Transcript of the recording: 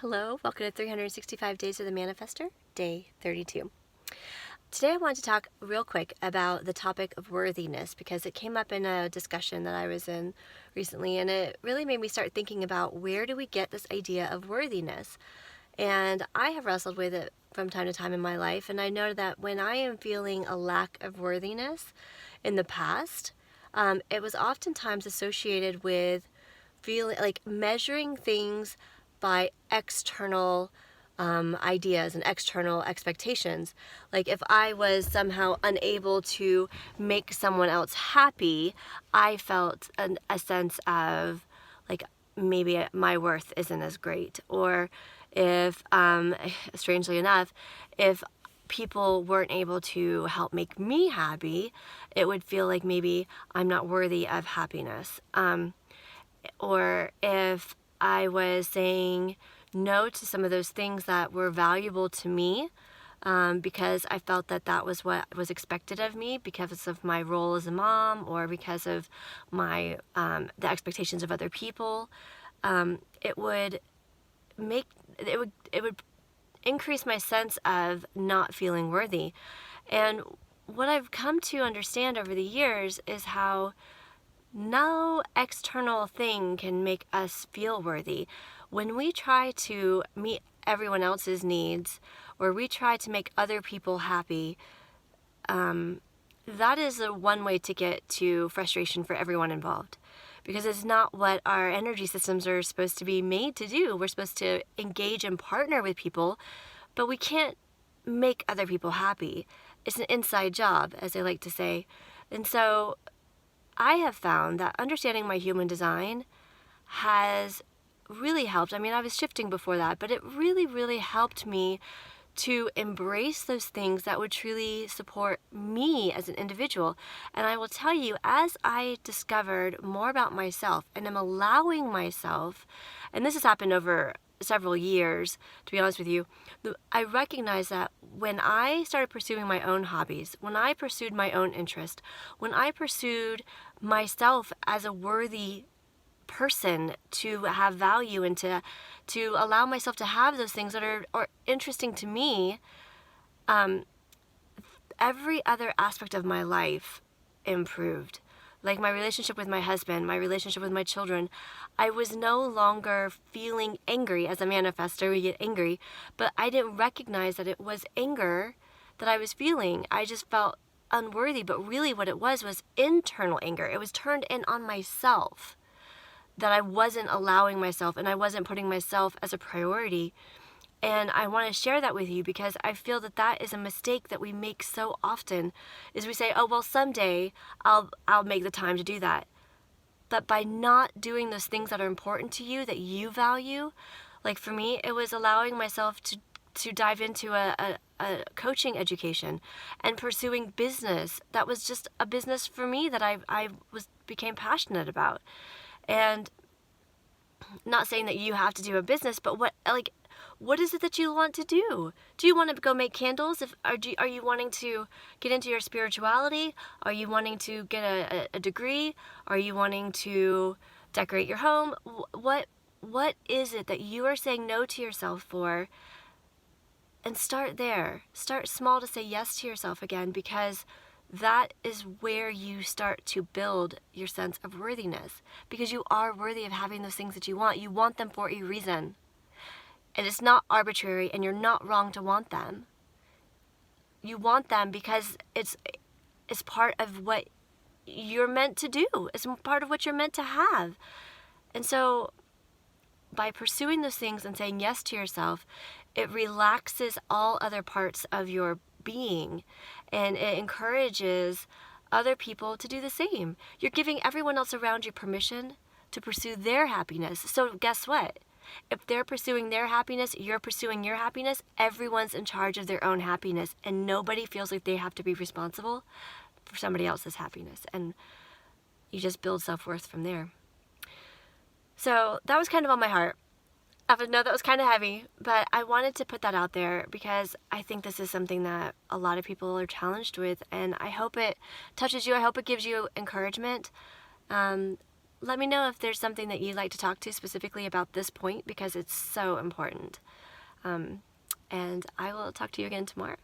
Hello, welcome to 365 Days of the Manifestor, day 32. Today I want to talk real quick about the topic of worthiness because it came up in a discussion that I was in recently, and it really made me start thinking about where do we get this idea of worthiness. And I have wrestled with it from time to time in my life, and I know that when I am feeling a lack of worthiness in the past, it was oftentimes associated with feeling like measuring things by external ideas and external expectations. Like if I was somehow unable to make someone else happy, I felt a sense of like maybe my worth isn't as great. Or if, strangely enough, if people weren't able to help make me happy, it would feel like maybe I'm not worthy of happiness. Or if I was saying no to some of those things that were valuable to me because I felt that that was what was expected of me because of my role as a mom or because of my the expectations of other people, it would increase my sense of not feeling worthy. And what I've come to understand over the years is how no external thing can make us feel worthy. When we try to meet everyone else's needs or we try to make other people happy, that is a one way ticket to frustration for everyone involved. Because it's not what our energy systems are supposed to be made to do. We're supposed to engage and partner with people, but we can't make other people happy. It's an inside job, as I like to say. And so I have found that understanding my human design has really helped. I mean, I was shifting before that, but it really, really helped me to embrace those things that would truly support me as an individual. And I will tell you, as I discovered more about myself and am allowing myself, and this has happened over several years, to be honest with you, I recognize that when I started pursuing my own hobbies, when I pursued my own interest, when I pursued myself as a worthy person to have value and to allow myself to have those things that are interesting to me, every other aspect of my life improved. Like my relationship with my husband, my relationship with my children, I was no longer feeling angry. As a manifestor, we get angry, but I didn't recognize that it was anger that I was feeling. I just felt unworthy, but really what it was internal anger. It was turned in on myself, that I wasn't allowing myself and I wasn't putting myself as a priority. And I want to share that with you because I feel that that is a mistake that we make so often, is we say, oh, well, someday I'll make the time to do that. But by not doing those things that are important to you, that you value, like for me, it was allowing myself to dive into a coaching education and pursuing business. That was just a business for me that I became passionate about. And not saying that you have to do a business, but what is it that you want to do? Do you want to go make candles? Are you wanting to get into your spirituality? Are you wanting to get a degree? Are you wanting to decorate your home? What is it that you are saying no to yourself for? And start there. Start small to say yes to yourself again, because that is where you start to build your sense of worthiness, because you are worthy of having those things that you want. You want them for a reason. And it's not arbitrary, and you're not wrong to want them. You want them because it's part of what you're meant to do. It's part of what you're meant to have. And so by pursuing those things and saying yes to yourself, it relaxes all other parts of your being, and it encourages other people to do the same. You're giving everyone else around you permission to pursue their happiness. So guess what? If they're pursuing their happiness, you're pursuing your happiness, everyone's in charge of their own happiness, and nobody feels like they have to be responsible for somebody else's happiness. And you just build self-worth from there. So that was kind of on my heart. I know that was kind of heavy, but I wanted to put that out there because I think this is something that a lot of people are challenged with, and I hope it touches you. I hope it gives you encouragement. let me know if there's something that you'd like to talk to specifically about this point, because it's so important. And I will talk to you again tomorrow.